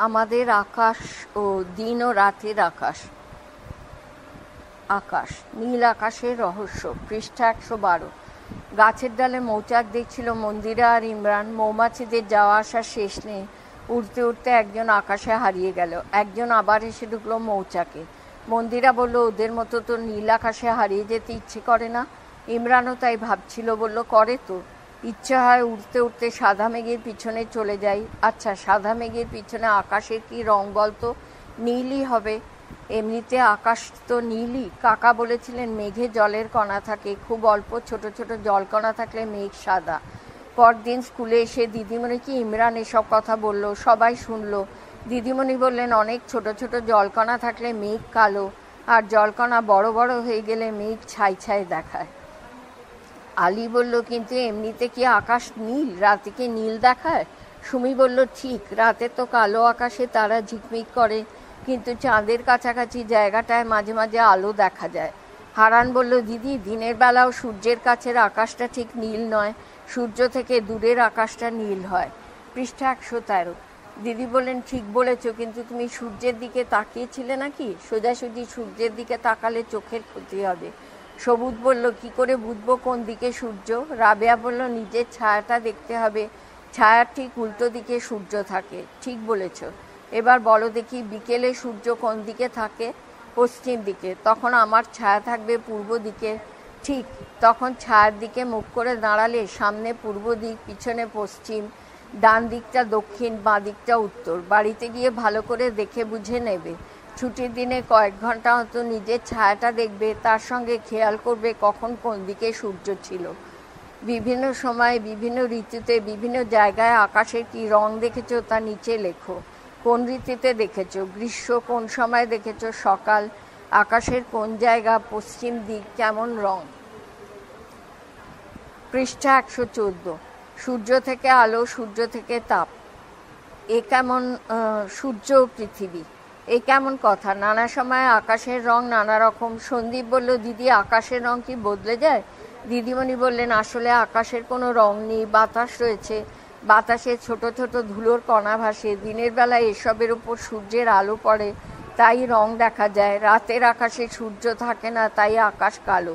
আমাদের আকাশ ও দিন ও রাতের আকাশ। আকাশ, নীল আকাশের রহস্য, পৃষ্ঠা 112। গাছের ডালে মৌচাক দেখছিল মন্দিরা আর ইমরান। মৌমাছিদের যাওয়া আসার শেষ নেই। উড়তে উড়তে একজন আকাশে হারিয়ে গেল, একজন আবার এসে ঢুকলো মৌচাকে। মন্দিরা বলল, ওদের মতো তো নীল আকাশে হারিয়ে যেতে ইচ্ছে করে না। ইমরানও তাই ভাবছিল, বলল, করে তো। ইচ্ছে হয় উড়তে উড়তে সাদা মেঘের পিছনে চলে যাই। আচ্ছা, সাদা মেঘের পিছনে আকাশের কি রং বলতো? নীলই হবে। এমনিতে আকাশ তো নীলই। কাকা বলেছিলেন মেঘে জলের কণা থাকে, খুব অল্প ছোট ছোট জলকণা থাকলে মেঘ সাদা। পরদিন স্কুলে এসে দিদিমণিকে ইমরান এসব কথা বলল, সবাই শুনল। দিদিমণি বললেন, অনেক ছোট ছোট জলকণা থাকলে মেঘ কালো, আর জলকণা বড় বড় হয়ে গেলে মেঘ ছাই ছাই দেখায়। আলী বলল, কিন্তু এমনিতে কি আকাশ নীল? রাতে কি নীল দেখায়? সুমি বলল, ঠিক, রাতে তো কালো আকাশে তারা ঝিকমিক করে, কিন্তু চাঁদের কাছাকাছি জায়গাটায় মাঝে মাঝে আলো দেখা যায়। হারান বলল, দিদি, দিনের বেলাও সূর্যের কাছের আকাশটা ঠিক নীল নয়, সূর্য থেকে দূরের আকাশটা নীল হয়। পৃষ্ঠা 113। দিদি বললেন, ঠিক বলেছ, কিন্তু তুমি সূর্যের দিকে তাকিয়েছিলে নাকি? সোজাসুজি সূর্যের দিকে তাকালে চোখের ক্ষতি হবে। সবুজ বলল, কি করে বুঝবো কোন দিকে সূর্য? রাবেয়া বলল, নিজের ছায়াটা দেখতে হবে, ছায়ার ঠিক উল্টো দিকে সূর্য থাকে। ঠিক বলেছ। এবার বলো দেখি, বিকেলে সূর্য কোন দিকে থাকে? পশ্চিম দিকে। তখন আমার ছায়া থাকবে পূর্ব দিকে। ঠিক, তখন ছায়ার দিকে মুখ করে দাঁড়ালে সামনে পূর্ব দিক, পিছনে পশ্চিম, ডান দিকটা দক্ষিণ, বাঁ দিকটা উত্তর। বাড়িতে গিয়ে ভালো করে দেখে বুঝে নেবে। ছুটির দিনে কয়েক ঘন্টা মতো নিজের ছায়াটা দেখবে, তার সঙ্গে খেয়াল করবে কখন কোন দিকে সূর্য ছিল। বিভিন্ন সময়ে বিভিন্ন ঋতুতে বিভিন্ন জায়গায় আকাশের কি রং দেখেছো তা নিচে লেখো। কোন ঋতুতে দেখেছো? গ্রীষ্ম কোন সময় দেখেছো? সকাল। আকাশের কোন জায়গা, পশ্চিম দিক, কেমন রং? পৃষ্ঠা 114। সূর্য থেকে আলো, সূর্য থেকে তাপ, এ কেমন? সূর্য ও পৃথিবী, এ কেমন কথা? নানা সময় আকাশের রং নানা রকম। সন্দীপ বলল, দিদি, আকাশের রং কি বদলে যায়? দিদিমণি বললেন, আসলে আকাশের কোনো রং নেই, বাতাস রয়েছে, বাতাসে ছোট ছোট ধুলোর কণা ভাসে। দিনের বেলায় এসবের উপর সূর্যের আলো পড়ে, তাই রং দেখা যায়। রাতের আকাশে সূর্য থাকে না, তাই আকাশ কালো।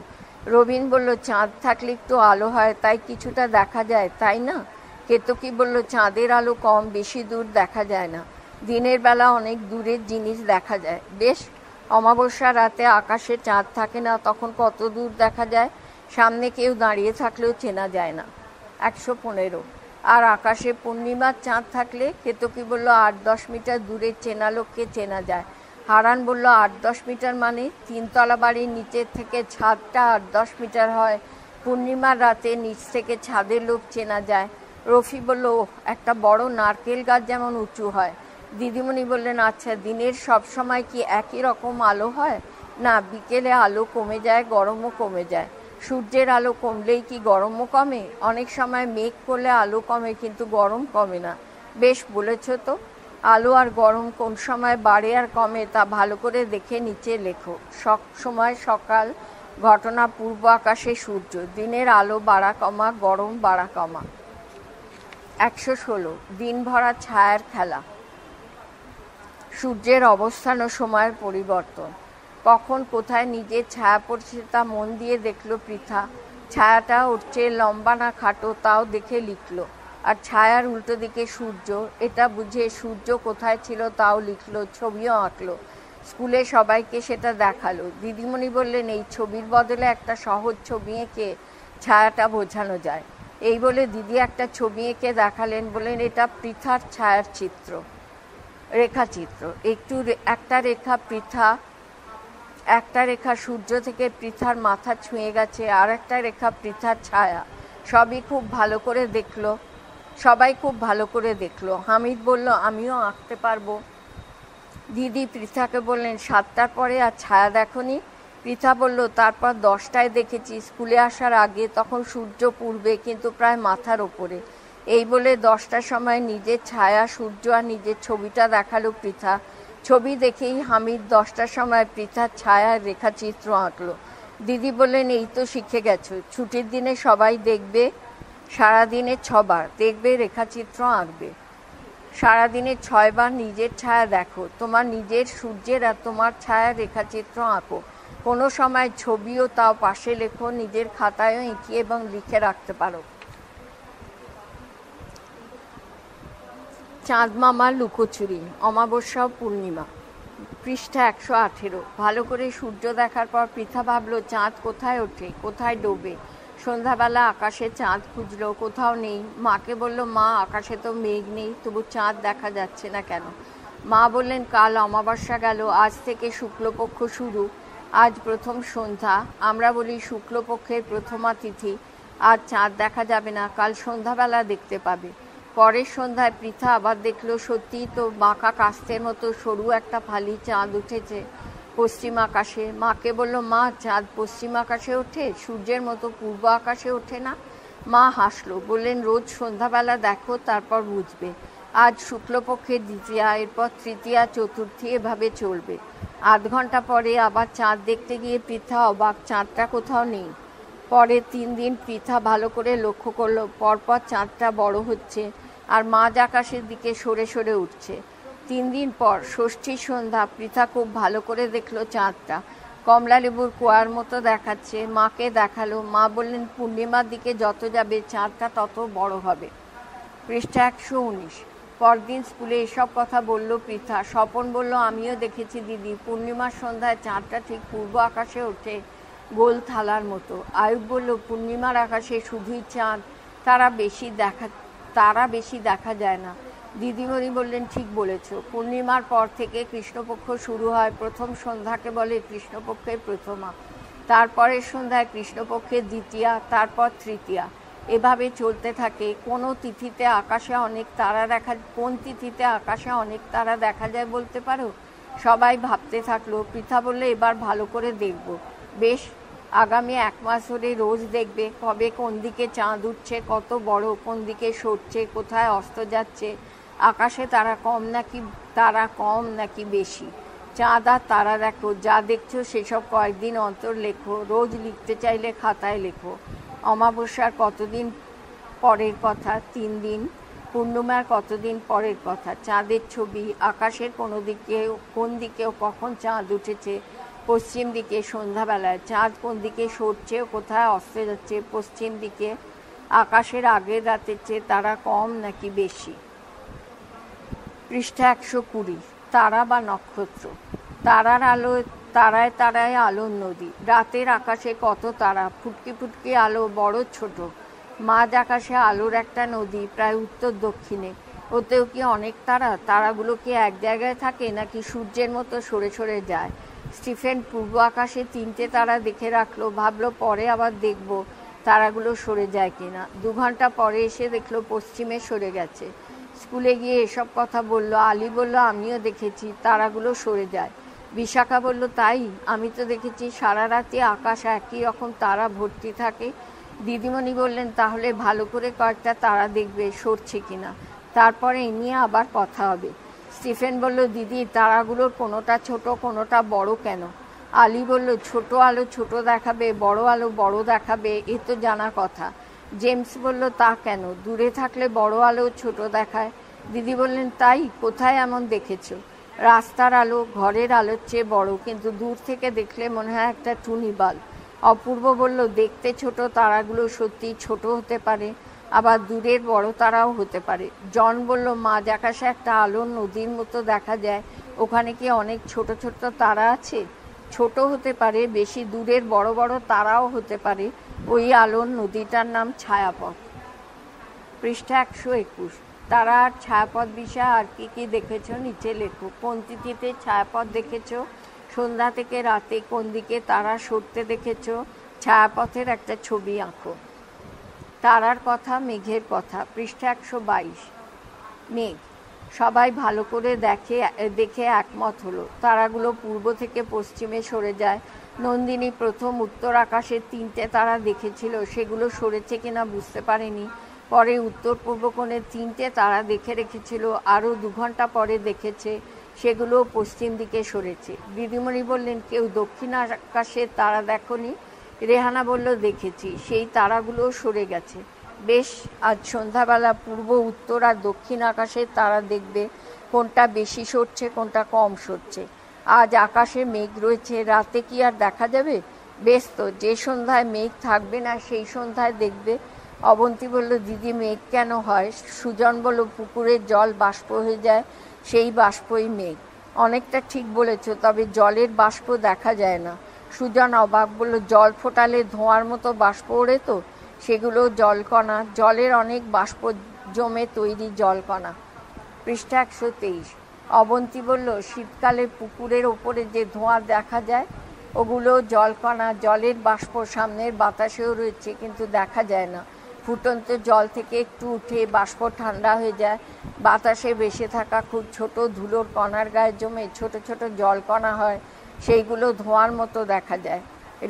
রবিন বলল, চাঁদ থাকলে একটু আলো হয়, তাই কিছুটা দেখা যায়, তাই না? কেতকী বলল, চাঁদের আলো কম, বেশি দূর দেখা যায় না, দিনের বেলা অনেক দূরের জিনিস দেখা যায়। বেশ, অমাবস্যা রাতে আকাশে চাঁদ থাকে না, তখন কত দূর দেখা যায়? সামনে কেউ দাঁড়িয়ে থাকলেও চেনা যায় না। 115। আর আকাশে পূর্ণিমার চাঁদ থাকলে? কেতকী বলল, 8-10 মিটার দূরের চেনা লোককে চেনা যায়। হারান বলল, 8-10 মিটার মানে? 3 তলা বাড়ির নিচের থেকে ছাদটা 8-10 মিটার হয়, পূর্ণিমার রাতে নিচ থেকে ছাদের লোক চেনা যায়। রফি বলল, একটা বড় নারকেল গাছ যেমন উঁচু হয়। দিদিমণি বললেন, আচ্ছা, দিনের সব সময় কি একই রকম আলো হয়? না, বিকেলে আলো কমে যায়, গরমও কমে যায়। সূর্যের আলো কমলেই কি গরমও কমে? অনেক সময় মেঘ করলে আলো কমে, কিন্তু গরম কমে না। বেশ বলেছ তো। আলো আর গরম কোন সময় বাড়ে আর কমে তা ভালো করে দেখে নিচে লেখো। সময় সকাল, ঘটনা পূর্ব আকাশে সূর্য, দিনের আলো বাড়া কমা, গরম বাড়া কমা। 116। দিন ভরা ছায়ার খেলা, সূর্যের অবস্থান ও সময়ের পরিবর্তন। কখন কোথায় নিজের ছায়া পড়ছে তা মন দিয়ে দেখলো পৃথা। ছায়াটা ওর চেয়ে লম্বা না খাটো তাও দেখে লিখলো। আর ছায়ার উল্টো দিকে সূর্য, এটা বুঝে সূর্য কোথায় ছিল তাও লিখলো, ছবিও আঁকলো। স্কুলে সবাইকে সেটা দেখালো। দিদিমণি বললেন, এই ছবির বদলে একটা সহজ ছবি এঁকে ছায়াটা বোঝানো যায়। এই বলে দিদি একটা ছবি এঁকে দেখালেন, বললেন, এটা পৃথার ছায়ার চিত্র, রেখাচিত্র। একটা রেখা পৃথা, একটা রেখা সূর্য থেকে পৃথার মাথা ছুঁয়ে গেছে, আর একটা রেখা পৃথার ছায়া। সবাই খুব ভালো করে দেখলো। হামিদ বলল, আমিও আঁকতে পারবো। দিদি পৃথাকে বললেন, 7টার পরে আর ছায়া দেখনি? পৃথা বলল, তারপর 10টায় দেখেছি, স্কুলে আসার আগে, তখন সূর্য পূর্বে, কিন্তু প্রায় মাথার ওপরে। এই বলে 10টার সময় নিজের ছায়া, সূর্য আর নিজের ছবিটা দেখালো পৃথা। ছবি দেখেই হামিদ 10টার সময় পৃথার ছায়ার রেখাচিত্র আঁকলো। দিদি বললেন, এই তো শিখে গেছো, ছুটির দিনে সবাই দেখবে, সারাদিনে 6 বার দেখবে, রেখাচিত্র আঁকবে। সারাদিনে 6 বার নিজের ছায়া দেখো, তোমার নিজের সূর্যের আর তোমার ছায়ার রেখাচিত্র আঁকো। কোনো সময় ছবিও তাও পাশে লেখো, নিজের খাতায়ও এঁকিয়ে এবং লিখে রাখতে পারো। চাঁদ মামার লুকোচুরি, অমাবস্যা ও পূর্ণিমা, পৃষ্ঠা 118। ভালো করে সূর্য দেখার পর পৃথা ভাবলো চাঁদ কোথায় ওঠে, কোথায় ডোবে। সন্ধ্যাবেলা আকাশে চাঁদ খুঁজলো, কোথাও নেই। মাকে বলল, মা আকাশে তো মেঘ নেই, তবু চাঁদ দেখা যাচ্ছে না কেন? মা বললেন, কাল অমাবস্যা গেল, আজ থেকে শুক্লপক্ষ শুরু, আজ প্রথম সন্ধ্যা। আমরা বলি শুক্লপক্ষের প্রথমা তিথি। আজ চাঁদ দেখা যাবে না, কাল সন্ধ্যাবেলা দেখতে পাবে। পরের সন্ধ্যায় পৃথা আবার দেখলো সত্যিই তো বাঁকা কাস্তের মতো সরু একটা ফালি চাঁদ উঠেছে পশ্চিম আকাশে। মাকে বলল, মা চাঁদ পশ্চিম আকাশে ওঠে, সূর্যের মতো পূর্ব আকাশে ওঠে না? মা হাসলো, বললেন, রোজ সন্ধ্যাবেলা দেখো, তারপর বুঝবে। আজ শুক্লপক্ষের দ্বিতীয়া, এরপর তৃতীয়া, চতুর্থী, এভাবে চলবে। আধ ঘন্টা পরে আবার চাঁদ দেখতে গিয়ে পৃথা অবাক, চাঁদটা কোথাও নেই। পরে 3 দিন পৃথা ভালো করে লক্ষ্য করলো, পরপর চাঁদটা বড় হচ্ছে আর মাঝ আকাশের দিকে সরে সরে উঠছে। 3 দিন পর ষষ্ঠীর সন্ধ্যা পৃথা খুব ভালো করে দেখলো চাঁদটা কমলা লেবুর কুয়ার মতো দেখাচ্ছে। মাকে দেখালো, মা বললেন, পূর্ণিমার দিকে যত যাবে চাঁদটা তত বড় হবে। পৃষ্ঠা 119। পরদিন স্কুলে এসব কথা বলল পৃথা। স্বপন বলল, আমিও দেখেছি দিদি, পূর্ণিমার সন্ধ্যায় চাঁদটা ঠিক পূর্ব আকাশে ওঠে, গোল থালার মতো। আয়ুব বলল, পূর্ণিমার আকাশে শুধুই চাঁদ, তারা বেশি দেখা যায় না। দিদিমণি বললেন, ঠিক বলেছ, পূর্ণিমার পর থেকে কৃষ্ণপক্ষ শুরু হয়। প্রথম সন্ধ্যাকে বলে কৃষ্ণপক্ষের প্রথমা, তারপরের সন্ধ্যায় কৃষ্ণপক্ষের দ্বিতীয়া, তারপর তৃতীয়া, এভাবে চলতে থাকে। কোন তিথিতে আকাশে অনেক তারা দেখা যায় বলতে পারো? সবাই ভাবতে থাকলো। পৃথা বললে, এবার ভালো করে দেখব। বেশ, আগামী 1 মাস ধরে রোজ দেখবে, কবে কোন দিকে চাঁদ উঠছে, কত বড়, কোন দিকে সরছে, কোথায় অস্ত যাচ্ছে, আকাশে তারা কম নাকি বেশি। চাঁদ আর তারা দেখো, যা দেখছো সেসব কয়েকদিন অন্তর লেখো, রোজ লিখতে চাইলে খাতায় লেখো। অমাবস্যার কতদিন পরের কথা? 3 দিন। পূর্ণিমার কতদিন পরের কথা? চাঁদের ছবি, আকাশের কোন দিকে কখন চাঁদ উঠেছে, পশ্চিম দিকে সন্ধ্যাবেলায়, চাঁদ কোন দিকে সরছে ও কোথায় অস্ত যাচ্ছে, পশ্চিম দিকে, আকাশের আগের রাতের চেয়ে তারা কম নাকি বেশি। পৃষ্ঠা 120। তারা বা নক্ষত্র, তারায় তারায় আলোর নদী। রাতের আকাশে কত তারা, ফুটকি ফুটকি আলো, বড় ছোট। মাঝ আকাশে আলোর একটা নদী, প্রায় উত্তর দক্ষিণে। ওতেও কি অনেক তারা? তারাগুলো কি এক জায়গায় থাকে নাকি সূর্যের মতো সরে সরে যায়? স্টিফেন পূর্ব আকাশে 3টে তারা দেখে রাখলো, ভাবলো পরে আবার দেখব তারাগুলো সরে যায় কিনা। 2 ঘন্টা পরে এসে দেখলো পশ্চিমে সরে গেছে। স্কুলে গিয়ে এসব কথা বলল। আলী বলল, আমিও দেখেছি তারাগুলো সরে যায়। বিশাখা বলল, তাই? আমি তো দেখেছি সারা রাতে আকাশ একই রকম তারা ভর্তি থাকে। দিদিমণি বললেন, তাহলে ভালো করে কয়েকটা তারা দেখবে সরছে কিনা, তারপরে এ নিয়ে আবার কথা হবে। স্টিফেন বলল, দিদি তারাগুলোর কোনোটা ছোট কোনোটা বড় কেন? আলী বলল, ছোট আলো ছোট দেখাবে, বড় আলো বড় দেখাবে, এ তো জানা কথা। জেমস বলল, তা কেন? দূরে থাকলে বড় আলো ছোট দেখায়। দিদি বললেন, তাই? কোথায় এমন দেখেছো? রাস্তার আলো ঘরের আলোর চেয়ে বড়, কিন্তু দূর থেকে দেখলে মনে হয় একটা টুনি বাল্ব। অপূর্ব বলল, দেখতে ছোট তারাগুলো সত্যি ছোট হতে পারে, আবার দূরের বড় তারাও হতে পারে। জন বলল, মাঝ আকাশে একটা আলোর নদীর মতো দেখা যায়, ওখানে কি অনেক ছোট ছোট তারা আছে? ছোট হতে পারে, বেশি দূরের বড় বড় তারাও হতে পারে। ওই আলোর নদীটার নাম ছায়াপথ। পৃষ্ঠা 121। তারা আর ছায়াপথ বিষয়ে আর কি দেখেছো নিচে লেখো। কোন তিথিতে ছায়াপথ দেখেছো? সন্ধ্যা থেকে রাতে কোন দিকে তারা সরতে দেখেছো? ছায়াপথের একটা ছবি আঁকো। তারার কথা, মেঘের কথা। পৃষ্ঠা 122। মেঘ। সবাই ভালো করে দেখে একমত হলো। তারাগুলো পূর্ব থেকে পশ্চিমে সরে যায়। নন্দিনী প্রথম উত্তর আকাশের 3টে তারা দেখেছিল, সেগুলো সরেছে কিনা বুঝতে পারেনি। পরে উত্তর পূর্ব কোণের 3টে তারা দেখে রেখেছিল, আরও 2 ঘন্টা পরে দেখেছে, সেগুলো পশ্চিম দিকে সরেছে। দিদিমণি বললেন, কেউ দক্ষিণ আকাশের তারা দেখনি? রেহানা বলল, দেখেছি, সেই তারাগুলো সরে গেছে। বেশ, আজ সন্ধ্যাবেলা পূর্ব, উত্তর আর দক্ষিণ আকাশের তারা দেখবে কোনটা বেশি সরছে, কোনটা কম সরছে। আজ আকাশে মেঘ রয়েছে, রাতে কি আর দেখা যাবে? বেশ তো, যে সন্ধ্যায় মেঘ থাকবে না সেই সন্ধ্যায় দেখবে। অবন্তী বলল, দিদি মেঘ কেন হয়? সুজন বলল, পুকুরের জল বাষ্প হয়ে যায়, সেই বাষ্পই মেঘ। অনেকটা ঠিক বলেছ, তবে জলের বাষ্প দেখা যায় না। সুজন অবাক, বলল, জল ফোটালে ধোঁয়ার মতো বাষ্প ওড়ে তো? সেগুলো জলকণা, জলের অনেক বাষ্প জমে তৈরি জলকণা। পৃষ্ঠা 123। অবন্তী বলল, শীতকালে পুকুরের ওপরে যে ধোঁয়া দেখা যায় ওগুলো জলকণা, জলের বাষ্প সামনের বাতাসেও রয়েছে, কিন্তু দেখা যায় না। ফুটন্ত জল থেকে একটু উঠে বাষ্প ঠান্ডা হয়ে যায়, বাতাসে ভেসে থাকা খুব ছোট ধুলোর কণার গায়ে জমে ছোট ছোট জলকণা হয়, সেইগুলো ধোঁয়ার মতো দেখা যায়।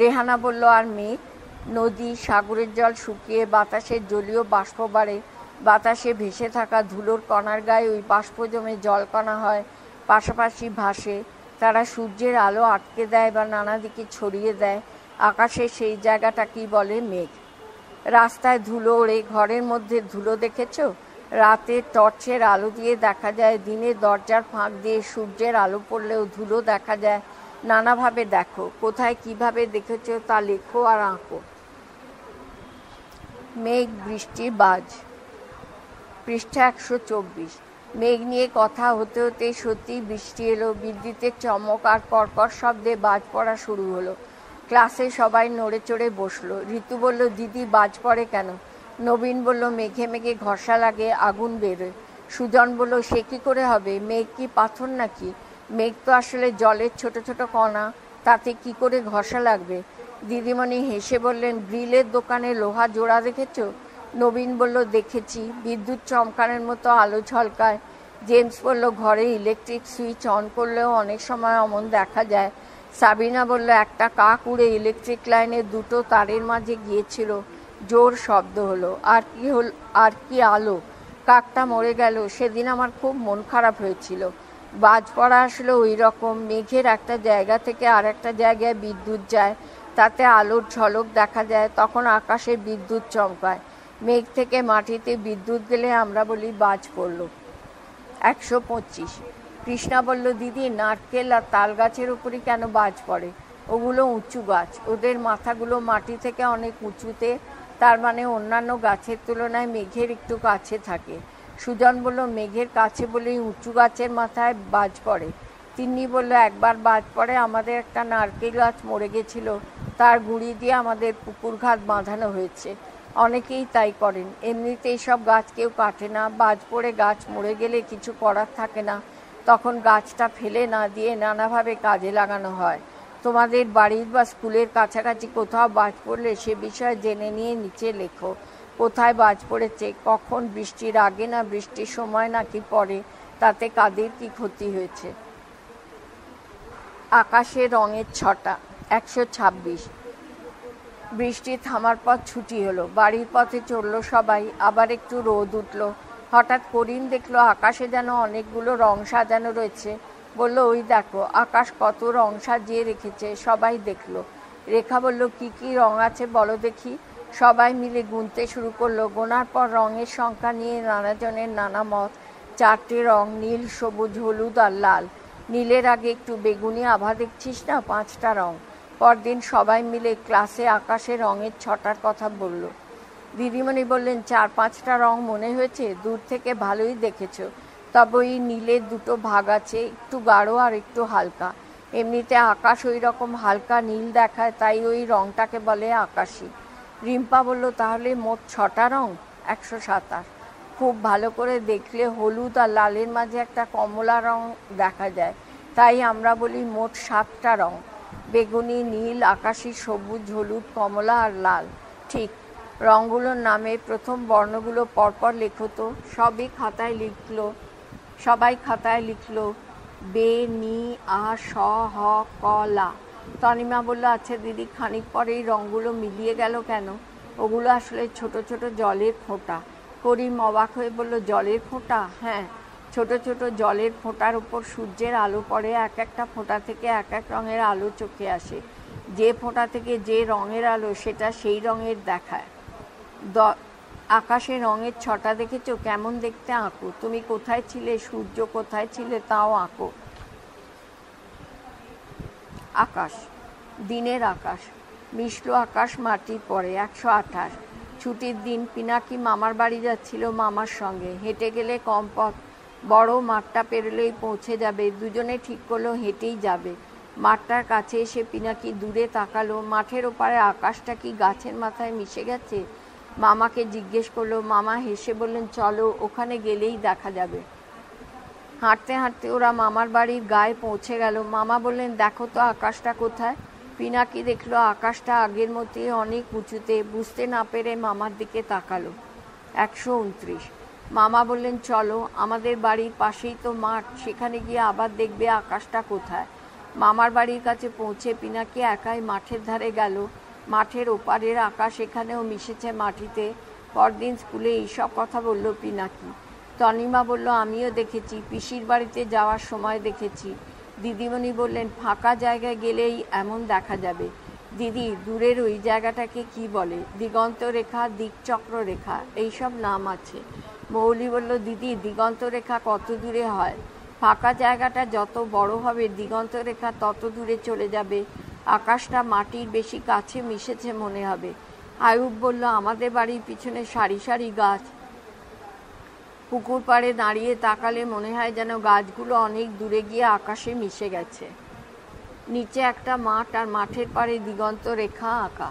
রেহানা বলল, আর মেঘ? নদী, সাগরের জল শুকিয়ে বাতাসের জলীয় বাষ্প বাড়ে, বাতাসে ভেসে থাকা ধুলোর কণার গায়ে ওই বাষ্প জমে জলকণা হয়, পাশাপাশি ভাসে। তারা সূর্যের আলো আটকে দেয় বা নানা দিকে ছড়িয়ে দেয়। আকাশে সেই জায়গাটাকেই বলে মেঘ। রাস্তায় ধুলো ওড়ে, ঘরের মধ্যে ধুলো দেখেছ? রাতে টর্চের আলো দিয়ে দেখা যায়, দিনে দরজার ফাঁক দিয়ে সূর্যের আলো পড়লেও ধুলো দেখা যায়। নানাভাবে দেখো, কোথায় কিভাবে দেখেছ তা লেখো আর আঁকো। মেঘ, বৃষ্টি, বাজ। পৃষ্ঠা 124। মেঘ নিয়ে কথা হতে হতে সত্যিই বৃষ্টি এলো। বিদ্যুতের চমক আর কর্কর শব্দে বাজ পড়া শুরু হলো। ক্লাসে সবাই নড়ে চড়ে বসলো। ঋতু বলল, দিদি বাজ পড়ে কেন? নবীন বলল, মেঘে মেঘে ঘষা লাগে, আগুন বেরোয়। সুজন বলল, সে কী করে হবে? মেঘ কি পাথর নাকি? মেঘ তো আসলে জলের ছোট ছোট কণা, তাতে কি করে ঘষা লাগবে? দিদিমণি হেসে বললেন, গ্রিলের দোকানে লোহা জোড়া দেখেছ? নবীন বলল, দেখেছি, বিদ্যুৎ চমকানোর মতো আলো ঝলকায়। জেমস বলল, ঘরে ইলেকট্রিক সুইচ অন করলেও অনেক সময় অমন দেখা যায়। সাবিনা বলল, একটা কাক উড়ে ইলেকট্রিক লাইনের দুটো তারের মাঝে গিয়েছিল, জোর শব্দ হলো। আর কি আলো! কাকটা মরে গেল। সেদিন আমার খুব মন খারাপ হয়েছিল। বাজ পড়া আসলে ওই রকম, মেঘের একটা জায়গা থেকে আর একটা জায়গায় বিদ্যুৎ যায়, তাতে আলোর ঝলক দেখা যায়, তখন আকাশে বিদ্যুৎ চমকায়। মেঘ থেকে মাটিতে বিদ্যুৎ গেলে আমরা বলি বাজ পড়ল। 125। কৃষ্ণা বলল, দিদি নারকেল আর তাল গাছের উপরই কেন বাজ পড়ে? ওগুলো উঁচু গাছ, ওদের মাথাগুলো মাটি থেকে অনেক উঁচুতে, তার মানে অন্যান্য গাছের তুলনায় মেঘের একটু কাছে থাকে। সুজন বলল, মেঘের কাছে বলেই উঁচু গাছের মাথায় বাজ পড়ে। তিন্নি বলল, একবার বাজ পড়ে আমাদের একটা নারকেল গাছ মরে গেছিল, তার গুঁড়ি দিয়ে আমাদের পুকুর ঘাট বাঁধানো হয়েছে। অনেকেই তাই করেন। এমনিতে এইসব গাছ কেউ কাটে না, বাজ পড়ে গাছ মরে গেলে কিছু করার থাকে না, তখন গাছটা ফেলে না দিয়ে নানাভাবে কাজে লাগানো হয়। তোমাদের বাড়ির বা স্কুলের কাছাকাছি কোথাও বাজ পড়লে সে বিষয়ে জেনে নিয়ে নিচে লেখো। কোথায় বাজ পড়েছে, কখন, বৃষ্টির আগে না বৃষ্টির সময় নাকি পরে, তাতে কাদের কি ক্ষতি হয়েছে। আকাশে রঙের ছটা। 126। বৃষ্টি থামার পর ছুটি হলো। বাড়ির পথে চলল সবাই। আবার একটু রোদ উঠল। হঠাৎ করিম দেখলো আকাশে যেন অনেকগুলো রং সাজানো রয়েছে। বলল, ওই দেখো, আকাশ কত রং সাজিয়ে রেখেছে। সবাই দেখলো। রেখা বলল, কি কি রং আছে বলো দেখি। সবাই মিলে গুনতে শুরু করলো। গোনার পর রঙের সংখ্যা নিয়ে নানাজনের নানা মত। 4টে রং, নীল, সবুজ, হলুদ আর লাল। নীলের আগে একটু বেগুনি আভা দেখছিস না? 5টা রং। পরদিন সবাই মিলে ক্লাসে আকাশে রঙের 6টার কথা বলল। দিদিমণি বললেন, 4-5টা রং মনে হয়েছে? দূর থেকে ভালোই দেখেছ, তবে ওই নীলের দুটো ভাগ আছে, একটু গাঢ় আর একটু হালকা। এমনিতে আকাশ ওই রকম হালকা নীল দেখায়, তাই ওই রংটাকে বলে আকাশী। রিম্পা বলল, তাহলে মোট 6টা রং? 127। খুব ভালো করে দেখলে হলুদ আর লালের মাঝে একটা কমলা রং দেখা যায়, তাই আমরা বলি মোট 7টা রং। বেগুনি, নীল, আকাশী, সবুজ, হলুদ, কমলা আর লাল। ঠিক। রঙগুলোর নামে প্রথম বর্ণগুলো পরপর লেখো তো। সবাই খাতায় লিখলো বে, নি, আ, স, হ, ক, লা। তনিমা বলল, আচ্ছা দিদি, খানিক পরেই রঙগুলো মিলিয়ে গেল কেন? ওগুলো আসলে ছোট ছোট জলের ফোঁটা। করিম অবাক হয়ে বলল, জলের ফোঁটা? হ্যাঁ, ছোট ছোট জলের ফোঁটার উপর সূর্যের আলো পড়ে, এক একটা ফোঁটা থেকে এক এক রঙের আলো চোখে আসে। যে ফোঁটা থেকে যে রঙের আলো, সেটা সেই রঙের দেখায়। আকাশে রঙের ছটা দেখেছো? কেমন দেখতে আঁকো। তুমি কোথায় ছিলে, সূর্য কোথায় ছিলে তাও আঁকো। আকাশ, দিনের আকাশ, মিশল আকাশ মাটির পরে। 128। ছুটির দিন। পিনাকি মামার বাড়ি যাচ্ছিল মামার সঙ্গে। হেঁটে গেলে কম পথ, বড় মাঠটা পেরোলেই পৌঁছে যাবে। দুজনে ঠিক করলো হেঁটেই যাবে। মাঠটার কাছে এসে পিনাকি দূরে তাকালো। মাঠের ওপারে আকাশটা কি গাছের মাথায় মিশে গেছে? মামাকে জিজ্ঞেস করলো। মামা হেসে বললেন, চলো, ওখানে গেলেই দেখা যাবে। হাঁটতে হাঁটতে ওরা মামার বাড়ির গায়ে পৌঁছে গেল। মামা বললেন, দেখো তো আকাশটা কোথায়। পিনাকি দেখলো আকাশটা আগের মতোই অনেক উঁচুতে। বুঝতে না পেরে মামার দিকে তাকালো। 129। মামা বললেন, চলো, আমাদের বাড়ির পাশেই তো মাঠ, সেখানে গিয়ে আবার দেখবে আকাশটা কোথায়। মামার বাড়ির কাছে পৌঁছে পিনাকি একাই মাঠের ধারে গেল। মাঠের ওপারের আকাশ এখানেও মিশেছে মাটিতে। পরদিন স্কুলে এইসব কথা বলল পিনাকি। তনিমা বলল, আমিও দেখেছি, পিসির বাড়িতে যাওয়ার সময় দেখেছি। দিদিমণি বললেন, ফাঁকা জায়গায় গেলেই এমন দেখা যাবে। দিদি, দূরের ওই জায়গাটাকে কি বলে? দিগন্ত রেখা, দিকচক্র রেখা, এইসব নাম আছে। মৌলি বলল, দিদি, দিগন্ত রেখা কত দূরে হয়? ফাঁকা জায়গাটা যত বড় হবে দিগন্ত রেখা তত দূরে চলে যাবে। আকাশটা মাটির বেশি কাছে মিশেছে মনে হবে। আয়ুব বলল, আমাদের বাড়ির পিছনে সারি সারি গাছ। পুকুর পাড়ে দাঁড়িয়ে তাকালে মনে হয় যেন গাছগুলো অনেক দূরে গিয়ে আকাশে মিশে গেছে। নিচে একটা মাঠ, আর মাঠের পাড়ে দিগন্ত রেখা আঁকা।